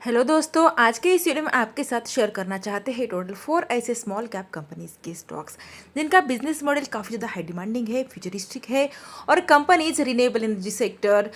Hello दोस्तों, आज के इस वीडियो में आपके साथ शेयर करना चाहते हैं टोटल 4 ऐसे स्मॉल कैप कंपनीज के स्टॉक्स जिनका बिजनेस मॉडल काफ़ी ज़्यादा हाई डिमांडिंग है, फ्यूचरिस्टिक है और companies renewable energy sector,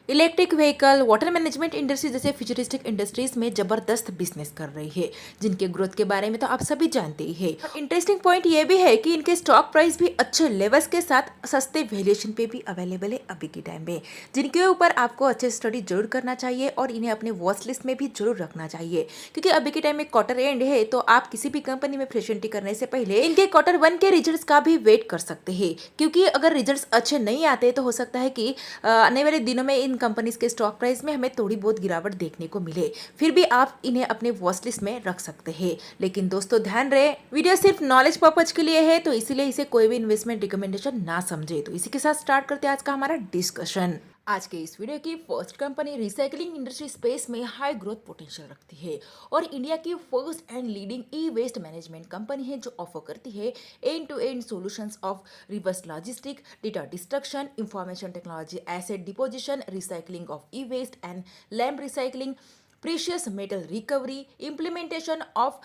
electric vehicle, water management industry जैसे फ्यूचरिस्टिक इंडस्ट्रीज में जबरदस्त बिजनेस कर रही है, जिनके ग्रोथ के बारे में तो आप सभी जानते ही हैं। इंटरेस्टिंग पॉइंट ये भी है कि इनके स्टॉक प्राइस भी अच्छे लेवल्स के साथ सस्ते वैल्यूएशन पे भी अवेलेबल है अभी के टाइम में, जिनके ऊपर आपको अच्छे स्टडी जरूर करना चाहिए और इन्हें अपने वॉच लिस्ट में भी जरूर रखना चाहिए, क्योंकि अभी के टाइम में क्वार्टर एंड है तो आप किसी भी कंपनी में फ्रेश एंट्री करने से पहले इनके क्वार्टर 1 के रिजल्ट्स का भी वेट कर सकते हैं, क्योंकि अगर रिजल्ट्स अच्छे नहीं आते तो हो सकता है कि आने वाले दिनों में इन कंपनीज के स्टॉक प्राइस में हमें थोड़ी बहुत गिरावट देखने को मिले। फिर भी आप इन्हें अपने वॉच लिस्ट में रख सकते हैं। लेकिन दोस्तों ध्यान रहे, वीडियो सिर्फ नॉलेज पर्पज के लिए है, तो इसीलिए इसे कोई भी इन्वेस्टमेंट रिकमेंडेशन ना समझे। तो इसी के साथ स्टार्ट करते हैं आज का हमारा डिस्कशन। आज के इस वीडियो की first company recycling industry space में हाई ग्रोथ पोटेंशियल रखती है और इंडिया की first and leading e waste management company है, जो ऑफर करती है end to end solutions of reverse logistic, data destruction, information technology, asset deposition, recycling of e waste and lamp recycling, precious metal recovery, implementation of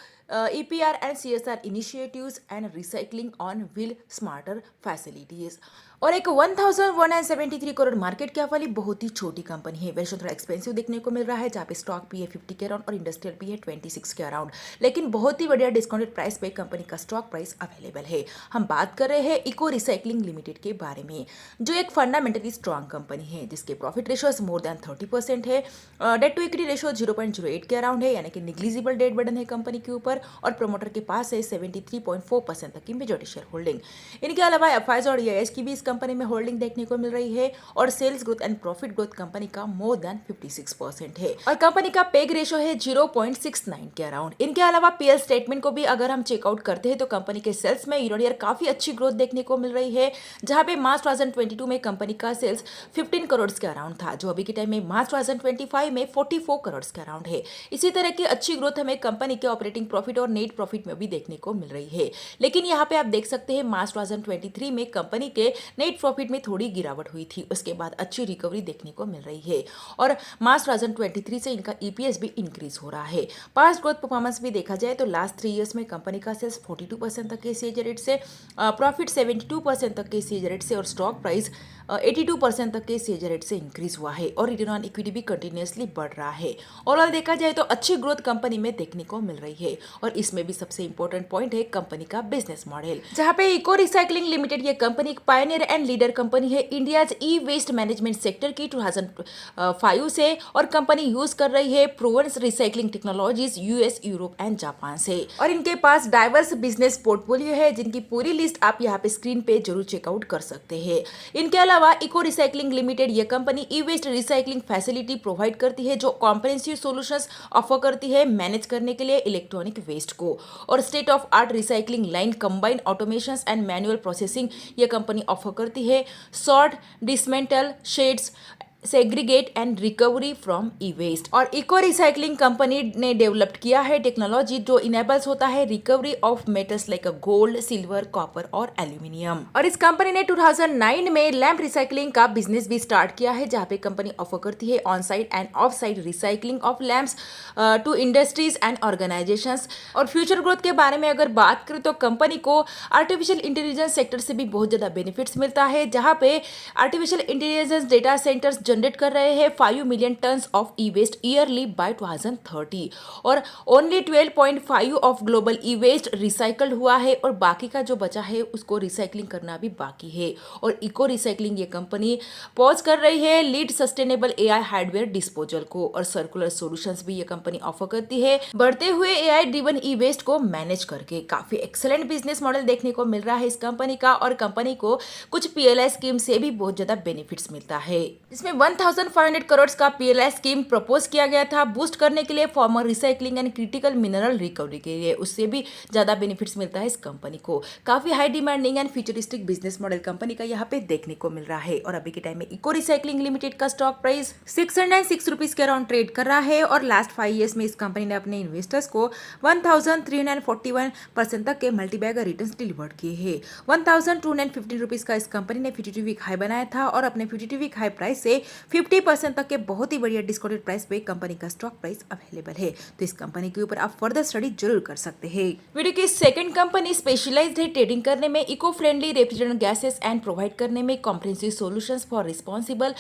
EPR and CSR initiatives, and recycling on wheel smarter facilities। और एक 1173 crore market cap वाली बहुत ही छोटी company है। वैसे थोड़ा expensive देखने को मिल रहा है, जहाँ पे स्टॉक भी है 50 के अराउंड और इंडस्ट्रियल भी है 26 के अराउंड, लेकिन बहुत ही बढ़िया डिस्काउंटेड प्राइस पे कंपनी का स्टॉक प्राइस अवेलेबल है। हम बात कर रहे हैं इको रिसाइकलिंग लिमिटेड के बारे में, जो एक फंडामेंटली स्ट्रॉन्ग कंपनी है, जिसके प्रॉफिट रेशियोज मोर देन 30% है, डेट टू इक्विटी रेशियो 0.08 के अराउंड है, यानी कि निग्लिजिबल डेट बर्डन है कंपनी के ऊपर, और प्रमोटर के पास है 73.4% तक की मेजॉरिटी शेयर होल्डिंग। इनके अलावा एफआईज और ईआईएस की भी इस कंपनी में होल्डिंग देखने को मिल रही है, और sales growth and profit growth company का मोर देन 56% है, और कंपनी का पेग रेशियो है 0.69 के अराउंड। इनके अलावा पीएल स्टेटमेंट को भी अगर हम चेकआउट करते हैं तो कंपनी के सेल्स में ईयर काफी अच्छी ग्रोथ देखने को मिल रही है, जहां पे मार्च 2022 में कंपनी का सेल्स 15 करोड़ के अराउंड था, जो अभी के टाइम में मार्च 2025 में 44 करोड़ के अराउंड है। इसी तरह की अच्छी ग्रोथ हमें कंपनी के ऑपरेटिंग प्रॉफिट और नेट प्रॉफिट में भी देखने को मिल रही है। लेकिन यहाँ पे आप देख सकते हैं मार्च 2023 में कंपनी के नेट प्रॉफिट में थोड़ी गिरावट हुई थी, उसके बाद अच्छी रिकवरी देखने को मिल रही है, और मार्च 2023 से इनका ईपीएस भी इंक्रीज हो रहा है। पास्ट ग्रोथ परफॉर्मेंस भी देखा जाए तो लास्ट 3 ईयर्स में कंपनी का सेल्स 42% तक के सीएजी रेट से, प्रॉफिट 72% तक के सीएजी रेट से, और स्टॉक प्राइस 82% तक के सीएजी रेट से इंक्रीज हुआ है, और रिटर्न ऑन इक्विटी भी कंटिन्यूअसली बढ़ रहा है। ओवरऑल देखा जाए तो अच्छी ग्रोथ कंपनी में देखने को मिल रही है, और इसमें भी सबसे इंपॉर्टेंट पॉइंट है कंपनी का बिजनेस मॉडल, जहां पे इको रिसाइकलिंग लिमिटेड ये कंपनी एक पायनियर एंड लीडर कंपनी है इंडियाज ई वेस्ट मैनेजमेंट सेक्टर की 2005 से, और कंपनी यूज कर रही है proven recycling technologies US, Europe and Japan से, और इनके पास डाइवर्स बिजनेस पोर्टफोलियो है, जिनकी पूरी लिस्ट आप यहाँ पे स्क्रीन पे जरूर चेकआउट कर सकते हैं। इनके अलावा इको रिसाइकलिंग लिमिटेड ये कंपनी ई वेस्ट रिसाइकलिंग फैसिलिटी प्रोवाइड करती है, जो कॉम्प्रिहेंसिव सॉल्यूशंस ऑफर करती है मैनेज करने के लिए इलेक्ट्रॉनिक वेस्ट को, और state of art recycling line, combined automation and manual processing ये कंपनी ऑफर करती है, sort, dismantle, shreds, segregate and recovery from e waste. और इको रिसाइकलिंग कंपनी ने डेवलप्ड किया है टेक्नोलॉजी जो इनेबल्स होता है recovery of metals like gold, silver, copper और एल्यूमिनियम। और इस कंपनी ने 2009 में लैम्प रिसाइकलिंग का बिजनेस भी स्टार्ट किया है, जहां पे कंपनी ऑफर करती है on side and off side recycling of lamps to industries and organisations. और फ्यूचर ग्रोथ के बारे में अगर बात करें तो कंपनी को आर्टिफिशियल इंटेलिजेंस सेक्टर से भी बहुत ज्यादा बेनिफिट्स मिलता है, जहां पे artificial intelligence data centres generate कर रहे हैं 5 million tons of e waste yearly by 2030, और only 12.5 of global e waste recycled हुआ है, और बाकी का जो बचा है उसको रिसाइकलिंग करना भी बाकी है। और इको रिसाइकलिंग ये कंपनी पॉज कर रही है lead sustainable AI hardware disposal को, और सर्कुलर सॉल्यूशंस भी ये कंपनी ऑफर करती है, बढ़ते हुए एआई ड्रिवन ई वेस्ट को मैनेज करके। काफी एक्सेलेंट बिजनेस मॉडल देखने को मिल रहा है इस कंपनी का, और कंपनी को कुछ पीएलआई स्कीम से भी बहुत ज्यादा बेनिफिट्स मिलता है, जिसमें 1500 करोड़ का पीएलआई स्कीम प्रपोज किया गया था बूस्ट करने के लिए farmer recycling and critical mineral recovery के लिए। उससे भी ज्यादा बेनिफिट्स मिलता है इस कंपनी को। काफी high demanding and futuristic business model company का यहाँ पे देखने को मिल रहा है, और अभी के टाइम में इको रिसाइकलिंग लिमिटेड का स्टॉक प्राइस 606 रुपीज के अराउंड ट्रेड कर रहा है, और लास्ट 5 ईयर्स में इस कंपनी ने अपने इन्वेस्टर्स को 1341% तक के मल्टीबैगर रिटर्न डिलीवर किए हैं। 1215 रुपीज का इस कंपनी ने 52 वीक हाई बनाया था, और अपने 52 वीक हाई प्राइस से 50% तक के बहुत ही बढ़िया डिस्काउंटेड प्राइस पे कंपनी का स्टॉक प्राइस अवेलेबल है। तो इस कंपनी के ऊपर आप फर्दर स्टडी जरूर कर सकते हैं। वीडियो की सेकंड कंपनी स्पेशलाइज्ड है ट्रेडिंग करने में, eco friendly refrigerant gases and provide करने में comprehensive solutions for responsible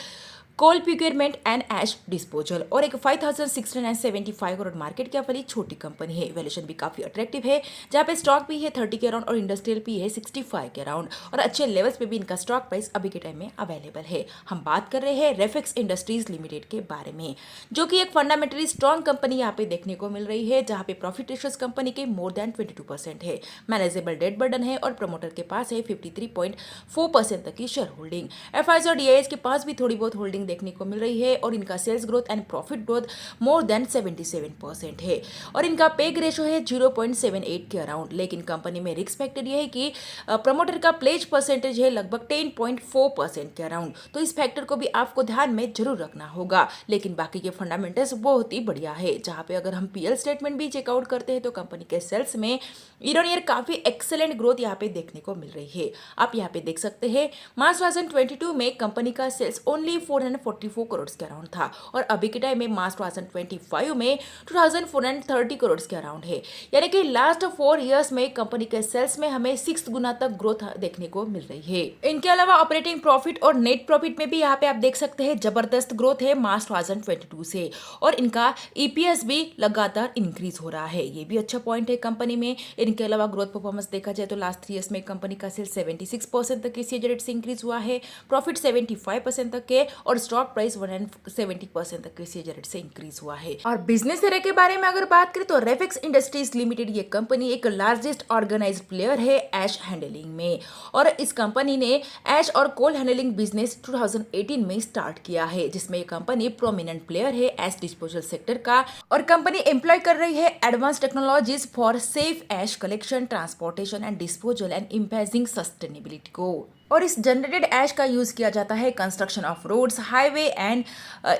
coal procurement and ash disposal, और एक 5675 करोड़ मार्केट कैप वाली छोटी कंपनी है। वैल्यूएशन भी काफी अट्रैक्टिव है, जहां पे स्टॉक भी है 30 के अराउंड और इंडस्ट्रियल भी है 65 के अराउंड, और अच्छे लेवल्स पे भी इनका स्टॉक प्राइस अभी के टाइम में अवेलेबल है। हम बात कर रहे हैं रेफेक्स इंडस्ट्रीज लिमिटेड के बारे में, जो कि एक फंडामेंटली स्ट्रॉन्ग कंपनी यहाँ पे देखने को मिल रही है, जहां पे प्रॉफिट रेशियोज कंपनी के मोर देन 22% है। मैनेजेबल डेट बर्डन है और प्रमोटर के पास है 53.4% तक की शेयर होल्डिंग। एफआईज और डीआईएस के पास भी थोड़ी बहुत होल्डिंग देखने को मिल रही है, और इनका sales growth and profit growth more than 77% है, और इनका पेग रेशियो है 0.78 के अराउंड। लेकिन कंपनी में रिस्क फैक्टर यह है कि प्रमोटर का प्लेज परसेंटेज है लगभग 10.4% के अराउंड, तो इस फैक्टर को भी आपको ध्यान में जरूर रखना होगा। लेकिन बाकी के फंडामेंटल्स बहुत ही बढ़िया है, जहां पे अगर हम पीएल स्टेटमेंट भी चेकआउट करते हैं तो कंपनी के सेल्स में ईयर ऑन ईयर काफी एक्सेलेंट ग्रोथ यहाँ पे देखने को मिल रही है। आप यहाँ पे देख सकते हैं मार्च 2022 में कंपनी का सेल्स ओनली 444 करोड़ के अराउंड था, और अभी के टाइम में मार्च 2025 में 2430 करोड़ के अराउंड है। यानी कि लास्ट 4 इयर्स में कंपनी के सेल्स में हमें 6 गुना तक ग्रोथ देखने को मिल रही है। इनके अलावा ऑपरेटिंग प्रॉफिट और नेट प्रॉफिट में भी यहाँ पे आप देख सकते हैं जबरदस्त ग्रोथ है मार्च 2022 से, और इनका ईपीएस भी लगातार इंक्रीज हो रहा है। ये भी अच्छा पॉइंट है कंपनी में। इनके अलावा ग्रोथ परफॉर्मेंस देखा जाए तो लास्ट 3 इयर्स में कंपनी का सेल्स 76% तक की सीएजी रेट से इंक्रीज हुआ है, प्रॉफिट 75% तक के, और स्टॉक प्राइस 170% तक की सीएजी रेट से इंक्रीज हुआ है। और बिजनेस एरिया के बारे में अगर बात करें तो रेफेक्स इंडस्ट्रीज लिमिटेड ये कंपनी एक लार्जेस्ट ऑर्गेनाइज्ड प्लेयर है ऐश हैंडलिंग में, और इस कंपनी ने ऐश और कोल हैंडलिंग बिजनेस 2018 में स्टार्ट किया है, जिसमें ये कंपनी प्रोमिनेंट प्लेयर है ऐश डिस्पोजल सेक्टर का, और कंपनी एम्प्लॉय कर रही है advance technologies for safe ash collection, transportation and disposal and emphasising sustainability को। और इस जनरेटेड ऐश का यूज किया जाता है construction of roads, highway and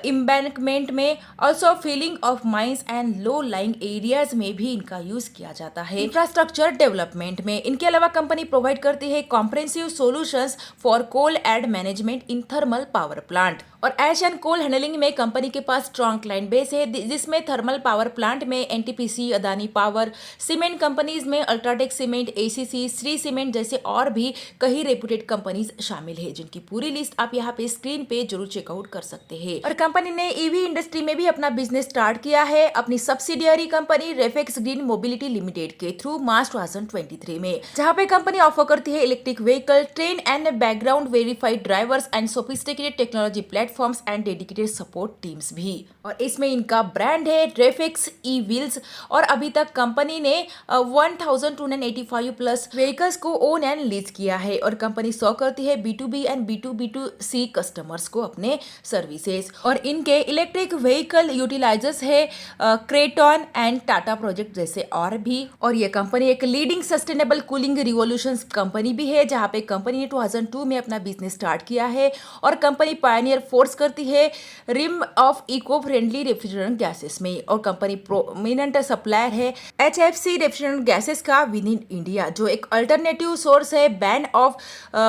embankment में, also filling of mines and low lying areas में भी इनका यूज किया जाता है इंफ्रास्ट्रक्चर डेवलपमेंट में। इनके अलावा कंपनी प्रोवाइड करती है comprehensive solutions for coal ash management in thermal power plant, और ऐश एंड कोल हैंडलिंग में कंपनी के पास स्ट्रॉन्ग क्लाइंट बेस है, जिसमें थर्मल पावर प्लांट में NTPC, Adani power, cement companies में UltraTech cement, ACC, Shree cement जैसे और भी कई रेपुटेड कंपनीज शामिल है, जिनकी पूरी लिस्ट आप यहाँ पे स्क्रीन पे जरूर चेकआउट कर सकते हैं। और कंपनी ने ईवी इंडस्ट्री में भी अपना बिजनेस स्टार्ट किया है अपनी subsidiary company Refex green mobility limited के थ्रू मार्च 2023 में, जहाँ पे कंपनी ऑफर करती है electric vehicle, train and background verified drivers and sophisticated technology platforms and dedicated support teams भी। और इसमें इनका ब्रांड है रेफेक्स ई व्हील्स, और अभी तक कंपनी ने 1285 प्लस व्हीकल्स को ओन एंड लीज किया है, और कंपनी सॉ करती है B2B एंड B2B2C कस्टमर्स को अपने सर्विसेज। और इनके इलेक्ट्रिक व्हीकल यूटिलाइजर्स है क्रेटॉन एंड टाटा प्रोजेक्ट जैसे और भी। और ये कंपनी एक leading sustainable cooling revolutions company भी है, जहां पे कंपनी ने 2002 में अपना बिजनेस स्टार्ट किया है, और कंपनी पायनियर फोर्स करती है rim of eco friendly refrigerant gases में, और कंपनी प्रोमिनेंट सप्लायर है HFC रेफ्रिजरेंट गैसेस का विद इन इंडिया, जो एक अल्टरनेटिव सोर्स है ban of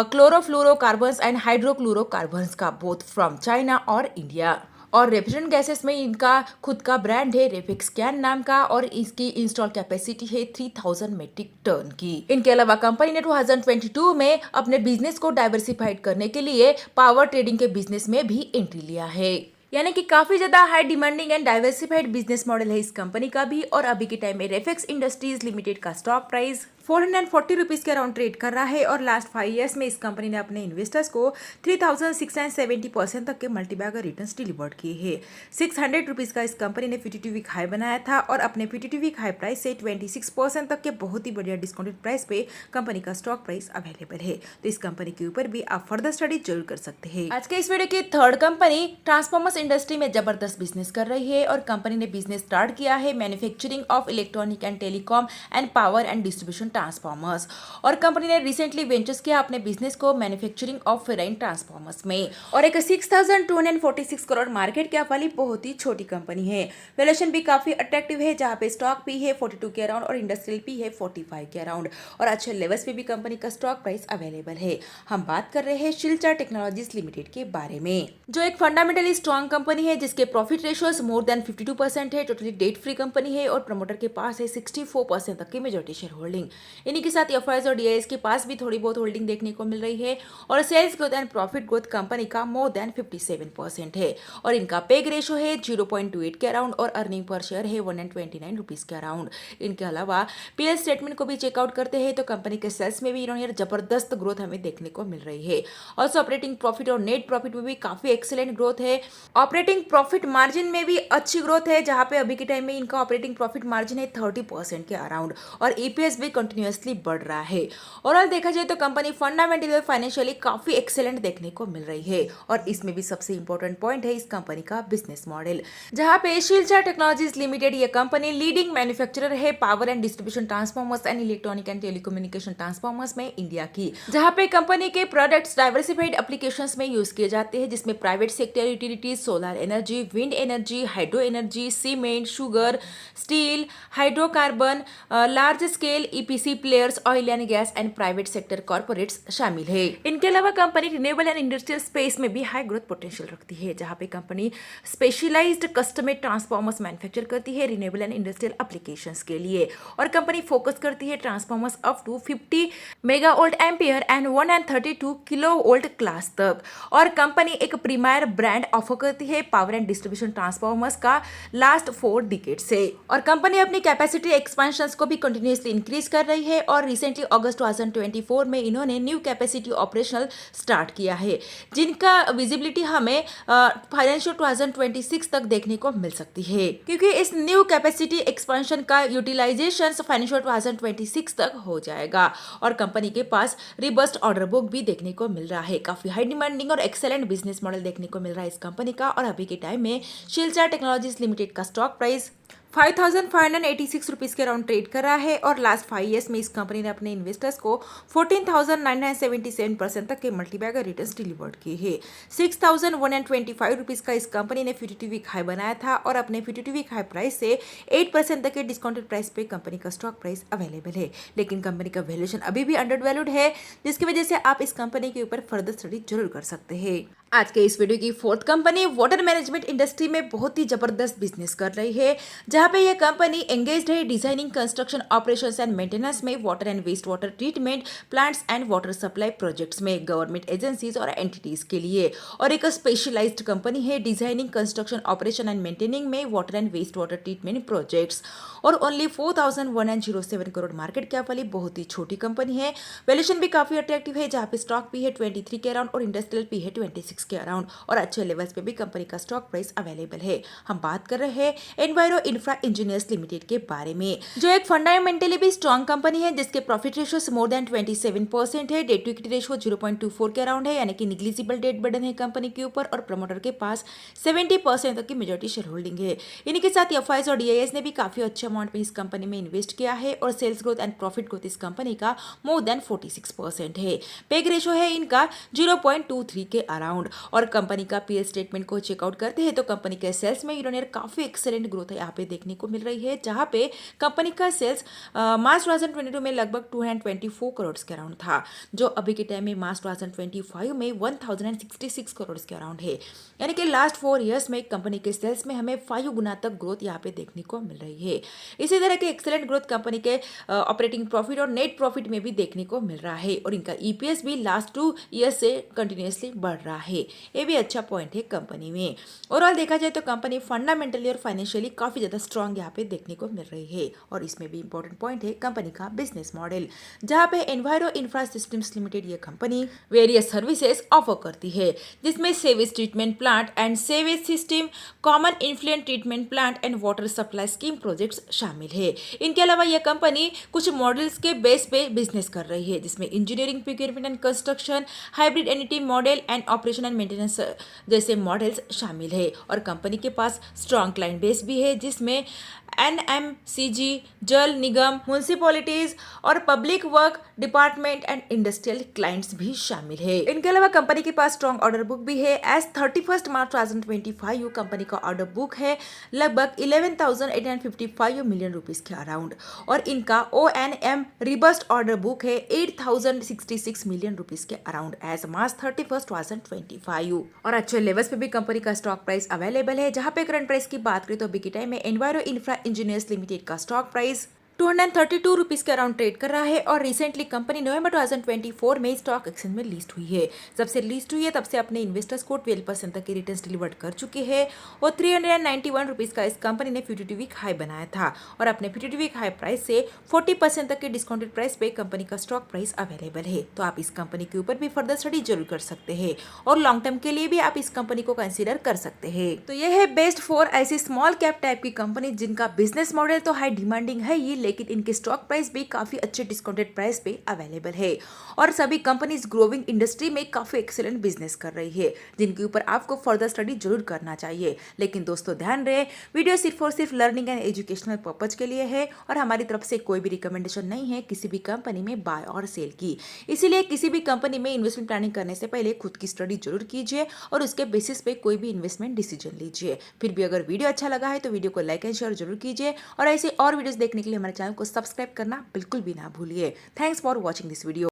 chlorofluorocarbons and hydrochlorocarbons का, बोथ फ्रॉम चाइना और इंडिया। और रेफ्रिजरेंट गैसेस में इनका खुद का ब्रांड है रेफिक्स कैन नाम का, और इसकी इंस्टॉल कैपेसिटी है 3000 मेट्रिक टन की। इनके अलावा कंपनी ने 2022 में अपने बिजनेस को डाइवर्सिफाइड करने के लिए पावर ट्रेडिंग के बिजनेस में भी एंट्री लिया है, यानी कि काफी ज्यादा high demanding and diversified business model है इस कंपनी का भी। और अभी के टाइम में रेफेक्स इंडस्ट्रीज लिमिटेड का स्टॉक प्राइस 440 रुपीज के अराउंड ट्रेड कर रहा है, और लास्ट 5 इयर्स में इस कंपनी ने अपने इन्वेस्टर्स को 3670% तक के मल्टीबैगर रिटर्न्स डिलीवर्ड किए हैं। 600 रुपीज का इस कंपनी ने 52 वीक हाई बनाया था, और अपने 52 वीक हाई प्राइस से 26% तक के बहुत ही बढ़िया डिस्काउंटेड प्राइस पे कंपनी का स्टॉक प्राइस अवेलेबल है। तो इस कंपनी के ऊपर भी आप फर्दर स्टडी जरूर कर सकते हैं। आज के इस वीडियो की थर्ड कंपनी ट्रांसफॉर्मर्स इंडस्ट्री में जबरदस्त बिजनेस कर रही है, और कंपनी ने बिजनेस स्टार्ट किया है manufacturing of electronic and telecom and power and distribution transformers. और कंपनी ने रिसेंटली वेंचर्स किया अपने बिजनेस को मैन्युफैक्चरिंग ऑफ फेराइन ट्रांसफार्मर्स में। और एक 6,246 करोड़ मार्केट कैप वाली बहुत ही छोटी कंपनी है। वैल्यूएशन भी काफी अट्रैक्टिव है, जहां पे स्टॉक पी है 42 के अराउंड और इंडस्ट्रियल पी है 45 के अराउंड। और अच्छे लेवल्स पे भी कंपनी का स्टॉक प्राइस अवेलेबल है। हम बात कर रहे हैं शिलचर टेक्नोलॉजीज लिमिटेड के बारे में, जो एक फंडामेंटली स्ट्रॉन्ग कंपनी है, जिसके प्रॉफिट रेशियोज मोर देन 52% है, टोटली डेट फ्री कंपनी है और प्रमोटर के पास है 64% तक की मेजॉरिटी शेयर होल्डिंग। इन्हीं के साथ एफआईएस और डीआईएस के पास भी थोड़ी बहुत होल्डिंग देखने को मिल रही है। और sales growth and profit growth company का मोर देन 57% है। और इनका पेग रेशियो है 0.28 के अराउंड और अर्निंग पर शेयर है 129 रुपीज के अराउंड। इनके अलावा पीएल स्टेटमेंट को भी चेकआउट करते हैं तो कंपनी के सेल्स में भी इन्होंने जबरदस्त ग्रोथ हमें देखने को मिल रही है। ऑल्सो ऑपरेटिंग प्रॉफिट और नेट प्रॉफिट में भी काफी एक्सीलेंट ग्रोथ है। ऑपरेटिंग प्रॉफिट मार्जिन में भी अच्छी ग्रोथ है, जहां पे अभी के टाइम में इनका ऑपरेटिंग प्रॉफिट मार्जिन है 30% के अराउंड। और ईपीएस भी कंटिन्यूअसली बढ़ रहा है। ओवरऑल देखा जाए तो कंपनी फंडामेंटली और फाइनेंशियली काफी एक्सीलेंट देखने को मिल रही है। और इसमें भी सबसे इंपॉर्टेंट पॉइंट है इस कंपनी का बिजनेस मॉडल, जहां पे शिलचर टेक्नोलॉजीज लिमिटेड ये कंपनी लीडिंग मैन्युफैक्चरर है power and distribution transformers and electronic and telecommunication transformers में इंडिया की, जहां पे कंपनी के प्रोडक्ट्स डाइवर्सिफाइड एप्लीकेशंस में यूज किए जाते हैं, जिसमें private sector utilities, solar energy, wind energy, hydro energy, cement, sugar, steel, hydrocarbon, large scale EPC players, oil and gas and private sector corporates शामिल है। इनके अलावा company renewable and industrial space में भी हाई ग्रोथ पोटेंशियल रखती है, जहां पे company specialised customised transformers manufacture करती है रिन्यूएबल एंड इंडस्ट्रियल एप्लीकेशंस के लिए। और कंपनी फोकस करती है transformers up to 50 megavolt ampere and 132 kilovolt class तक। और कंपनी एक प्रीमियर ब्रांड ऑफर करती है पावर एंड डिस्ट्रीब्यूशन ट्रांसफार्मर्स का लास्ट 4 डिकेड से। और कंपनी अपनी कैपेसिटी एक्सपेंशन को भी कंटिन्यूअसली इंक्रीज कर रही है। और रिसेंटली अगस्त 2024 में इन्होंने न्यू कैपेसिटी ऑपरेशनल स्टार्ट किया है, जिनका विजिबिलिटी हमें फाइनेंशियल 2026 तक देखने को मिल सकती है, क्योंकि इस न्यू कैपेसिटी एक्सपेंशन का यूटिलाइजेशन फाइनेंशियल 2026 तक हो जाएगा। और कंपनी के पास रिबस्ट ऑर्डर बुक भी देखने को मिल रहा है। काफी हाई डिमांडिंग और एक्सेलेंट बिजनेस मॉडल देखने को मिल रहा है इस कंपनी का। और अभी के टाइम में शिलचर टेक्नोलॉजीज लिमिटेड का स्टॉक प्राइस 5,586 रुपीज के अराउंड ट्रेड कर रहा है। और लास्ट 5 ईयर्स में इस कंपनी ने अपने इन्वेस्टर्स को 14,977% तक के मल्टीबैगर रिटर्न्स डिलीवर्ड किए हैं। 6,125 रुपीज का इस कंपनी ने 52 वीक हाई बनाया था और अपने 52 वीक हाई प्राइस से 8% तक के डिस्काउंटेड प्राइस पे कंपनी का स्टॉक प्राइस अवेलेबल है। लेकिन कंपनी का वैल्यूएशन अभी भी अंडर वैल्यूड है, जिसकी वजह से आप इस कंपनी के ऊपर फर्दर स्टडी जरूर कर सकते हैं। आज के इस वीडियो की fourth company water management industry में बहुत ही जबरदस्त बिजनेस कर रही है, जहां पे यह कंपनी एंगेज्ड है designing, construction, operations and maintenance में water and waste water treatment plants and water supply projects में गवर्नमेंट एजेंसीज और एंटिटीज के लिए। और एक स्पेशलाइज्ड कंपनी है designing, construction, operation and maintaining में water and waste water treatment projects. और ओनली 4,107 करोड़ मार्केट कैप वाली बहुत ही छोटी कंपनी है। वैल्यूएशन भी काफी अट्रैक्टिव है, जहां पे स्टॉक पी है 23 के अराउंड और इंडस्ट्रियल पी है 26 के अराउंड। और अच्छे लेवल्स पे भी कंपनी का स्टॉक प्राइस अवेलेबल है। हम बात कर रहे हैं एनवायरो इंफ्रा इंजीनियर्स लिमिटेड के बारे में, जो एक फंडामेंटली भी स्ट्रॉन्ग कंपनी है, जिसके प्रॉफिट रेशियो मोर देन 27% है। डेट टू इक्विटी रेशियो 0.24 के अराउंड है, यानी कि निग्लिजिबल डेट बर्डन है कंपनी के ऊपर। और प्रमोटर के पास 70% तक की मेजॉरिटी शेयर होल्डिंग है। इन्हीं के साथ एफआईएस और डीआईएस ने भी काफी अच्छे अमाउंट में इस कंपनी में इन्वेस्ट किया है। और sales growth and profit growth इस कंपनी का मोर देन 46% है। पेग रेशियो है इनका 0.23 के अराउंड। और कंपनी का पीएल स्टेटमेंट को चेकआउट करते हैं तो कंपनी के सेल्स में इन्होंने काफी एक्सेलेंट ग्रोथ यहाँ पे देखने को मिल रही है, जहां पे कंपनी का सेल्स मार्च 2022 में लगभग 224 करोड़ के अराउंड था, जो अभी के टाइम में मार्च 2025 में 1066 करोड़ के अराउंड है। यानी कि लास्ट 4 ईयर्स में कंपनी के सेल्स में हमें 5 गुना तक ग्रोथ यहाँ पे देखने को मिल रही है। इसी तरह के एक्सेलेंट ग्रोथ कंपनी के ऑपरेटिंग प्रॉफिट और नेट प्रॉफिट में भी देखने को मिल रहा है। और इनका ईपीएस भी लास्ट 2 ईयर्स से कंटिन्यूअसली बढ़ रहा है। ये भी अच्छा पॉइंट है कंपनी में। ओवरऑल देखा जाए तो कंपनी फंडामेंटली और फाइनेंशियली काफी ज्यादा स्ट्रांग यहाँ पे देखने को मिल रही है। और इसमें भी इंपॉर्टेंट पॉइंट है कंपनी का बिजनेस मॉडल, जहाँ पे एनवायरो इंफ्रा सिस्टम्स लिमिटेड ये कंपनी वेरियस सर्विसेज ऑफर करती है, जिसमें sewage treatment plant and sewage system, common effluent treatment plant and water supply scheme projects शामिल है। इनके अलावा यह कंपनी कुछ मॉडल्स के बेस पे बिजनेस कर रही है, जिसमें engineering, procurement and construction, hybrid annuity model and operation and maintenance जैसे मॉडल्स शामिल है। और कंपनी के पास स्ट्रॉन्ग क्लाइंट बेस भी है, जिसमें एनएमसीजी, जल निगम, म्युनिसिपैलिटीज और public work department and industrial clients भी शामिल है। इनके अलावा कंपनी के पास स्ट्रॉन्ग ऑर्डर बुक भी है। एज 31 मार्च 2025 कंपनी का ऑर्डर बुक है लगभग 11,855 मिलियन रुपीस के अराउंड और इनका ONM रिबस्ट ऑर्डर बुक है 8,066 मिलियन रुपीस के अराउंड एज मार्च 31, 2025। और अच्छे लेवल्स पे भी कंपनी का स्टॉक प्राइस अवेलेबल है। जहां पे करंट प्राइस की बात करें तो अभी के टाइम में एनवायरो इंफ्रा इंजीनियर्स लिमिटेड का स्टॉक प्राइस 232 रुपीज के अराउंड ट्रेड कर रहा है और रिसेंटली कंपनी नवंबर 2024 में स्टॉक एक्सचेंज में लिस्ट हुई है। जब से लिस्ट हुई है तब से अपने इन्वेस्टर्स को 12% तक की रिटर्न्स डिलीवर्ड कर चुकी है और 391 रुपीज का इस कंपनी ने 52 वीक हाई बनाया था और अपने 52 वीक हाई प्राइस से 40% तक के डिस्काउंटेड प्राइस पे कंपनी का स्टॉक प्राइस अवेलेबल है। तो आप इस कंपनी के ऊपर भी फर्दर स्टडी जरूर कर सकते हैं और लॉन्ग टर्म के लिए भी आप इस कंपनी को कंसिडर कर सकते हैं। तो ये है बेस्ट 4 ऐसी स्मॉल कैप टाइप की कंपनी जिनका बिजनेस मॉडल तो हाई डिमांडिंग है ये, लेकिन इनके स्टॉक प्राइस भी काफी अच्छे डिस्काउंटेड प्राइस पे अवेलेबल है और सभी कंपनीज ग्रोइंग इंडस्ट्री में काफी एक्सीलेंट बिजनेस कर रही है जिनके ऊपर आपको फर्दर स्टडी जरूर करना चाहिए। लेकिन दोस्तों ध्यान रहे, वीडियो सिर्फ और सिर्फ लर्निंग एंड एजुकेशनल पर्पज के लिए है और हमारी तरफ से कोई भी रिकमेंडेशन नहीं है किसी भी कंपनी में बाय और सेल की। इसीलिए किसी भी कंपनी में इन्वेस्टमेंट प्लानिंग करने से पहले खुद की स्टडी जरूर कीजिए और उसके बेसिस पे कोई भी इन्वेस्टमेंट डिसीजन लीजिए। फिर भी अगर वीडियो अच्छा लगा है तो वीडियो को लाइक एंड शेयर जरूर कीजिए और ऐसे और वीडियोस देखने के लिए हमारे चैनल को सब्सक्राइब करना बिल्कुल भी ना भूलिए। Thanks for watching this video.